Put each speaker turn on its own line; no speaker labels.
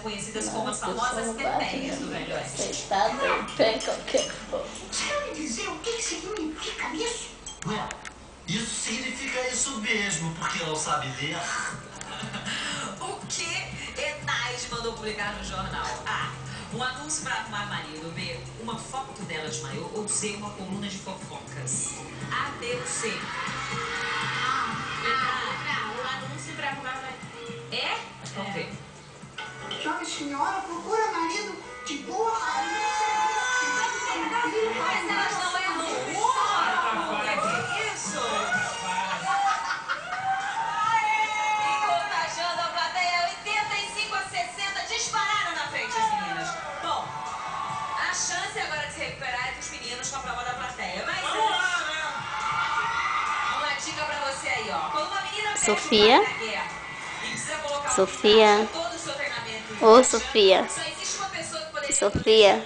conhecidas como as famosas teteias do Velho Oeste.
Aceitada em pé qualquer forma.
Você vai me dizer o que significa isso?
Ué, isso significa isso mesmo, porque não sabe ler.
O que Etais mandou publicar no jornal? A. Um anúncio para arrumar marido. B. Uma foto dela de maiô. Ou C. Uma coluna de fofocas. A, B ou C?
O anúncio pra arrumar marido.
É? Vamos ver.
Jovem senhora procura marido de boa
Mas elas não erram. O que é isso? Enquanto agenda a plateia 85 a 60 dispararam na frente as meninas. Bom, a chance agora de se recuperar é dos meninos com a prova da plateia. Mas
Vamos lá, né?
uma dica pra você aí, ó. Quando uma menina perde
Sofia.
o pai na guerra e precisa colocar
Sofia.
todo o seu treinamento.
Ô, Sofia.
Só existe uma pessoa que poderia
Sofia.